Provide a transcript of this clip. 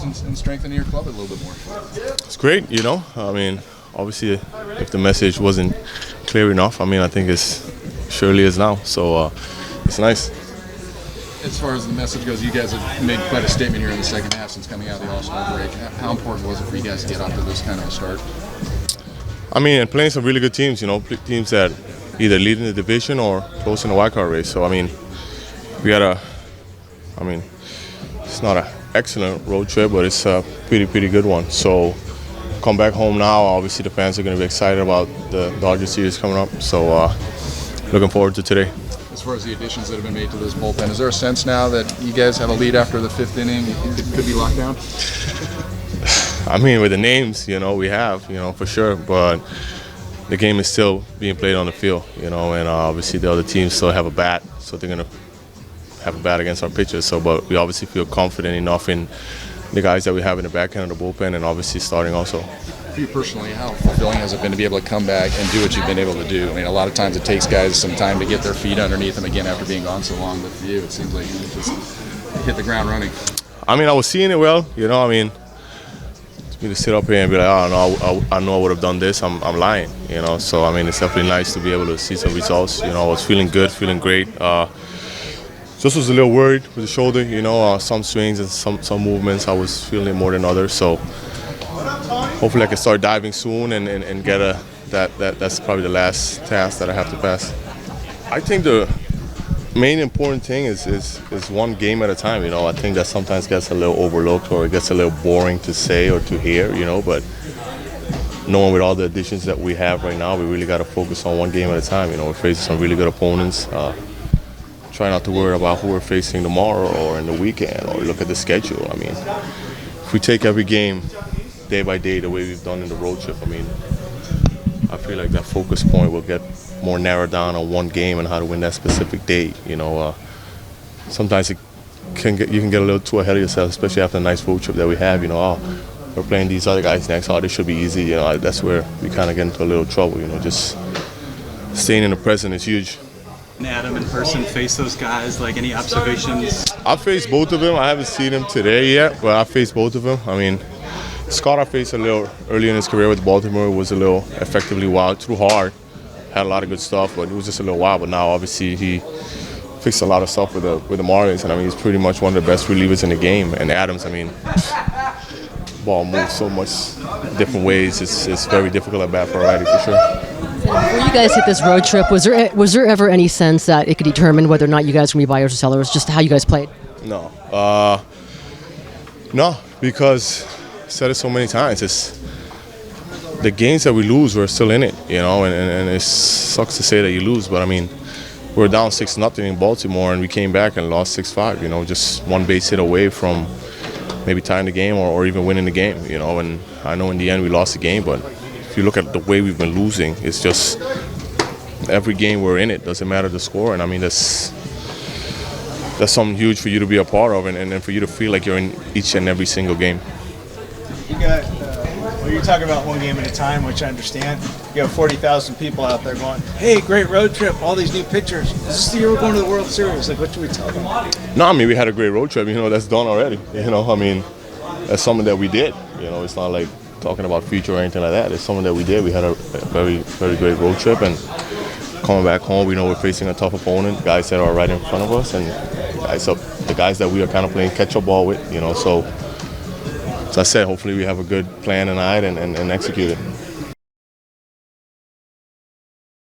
and strengthening your club a little bit more? It's great, I mean, obviously, if the message wasn't clear enough, I mean, I think it surely is now. So it's nice. As far as the message goes, you guys have made quite a statement here in the second half since coming out of the All-Star break. How important was it for you guys to get off to this kind of a start? I mean, and playing some really good teams, teams that either lead in the division or close in the wild card race. So, I mean, it's not an excellent road trip, but it's a pretty good one. So, come back home now, obviously the fans are going to be excited about the Dodgers series coming up. So, looking forward to today. As far as the additions that have been made to this bullpen, is there a sense now that you guys have a lead after the fifth inning? It could be locked down? I mean, with the names, we have, for sure. But the game is still being played on the field, and obviously the other teams still have a bat, so they're going to have a bat against our pitchers. So, but we obviously feel confident enough in the guys that we have in the back end of the bullpen and obviously starting also. For you personally, how fulfilling has it been to be able to come back and do what you've been able to do? I mean, a lot of times it takes guys some time to get their feet underneath them again after being gone so long, but for you, it seems like you just hit the ground running. I mean, I was seeing it well, for me to sit up here and be like, oh, no, I know I would have done this, I'm lying, So, I mean, it's definitely nice to be able to see some results. I was feeling good, feeling great. Just was a little worried with the shoulder, some swings and some movements. I was feeling it more than others, so hopefully I can start diving soon and get that's probably the last task that I have to pass. I think the main important thing is one game at a time. I think that sometimes gets a little overlooked or it gets a little boring to say or to hear, but knowing with all the additions that we have right now, we really got to focus on one game at a time. We're facing some really good opponents. Try not to worry about who we're facing tomorrow or in the weekend or look at the schedule. I mean, if we take every game day by day the way we've done in the road trip, I mean, I feel like that focus point will get more narrowed down on one game and how to win that specific day. Sometimes you can get a little too ahead of yourself, especially after a nice road trip that we have. We're playing these other guys next. This should be easy. That's where we kind of get into a little trouble. Just staying in the present is huge. And Adam in person face those guys, like any observations? I faced both of them. I haven't seen them today yet, but I faced both of them. I mean, Scott I faced a little early in his career with Baltimore, was a little effectively wild, threw hard, had a lot of good stuff, but it was just a little wild. But now obviously he fixed a lot of stuff with the Marlins, and I mean he's pretty much one of the best relievers in the game. And Adams, I mean, ball moves so much different ways. It's very difficult at bat for a righty for sure. Before you guys hit this road trip, was there ever any sense that it could determine whether or not you guys can be buyers or sellers, just how you guys played? No. No, because I said it so many times. It's the games that we lose, we're still in it, and it sucks to say that you lose, but I mean, we're down 6-0 in Baltimore, and we came back and lost 6-5, just one base hit away from maybe tying the game or even winning the game, and I know in the end we lost the game, but if you look at the way we've been losing, it's just every game we're in it, doesn't matter the score, and I mean that's something huge for you to be a part of and for you to feel like you're in each and every single game. You got, you're talking about one game at a time, which I understand. You have 40,000 people out there going, hey, great road trip, all these new pictures. Is this the year we're going to the World Series? Like, what should we tell them? No, I mean, we had a great road trip. That's done already. I mean, that's something that we did. It's not like talking about future or anything like that. It's something that we did. We had a very, very great road trip, and coming back home, we know we're facing a tough opponent, guys that are right in front of us, and the guys that we are kind of playing catch-up ball with, so as I said, hopefully we have a good plan tonight and execute it.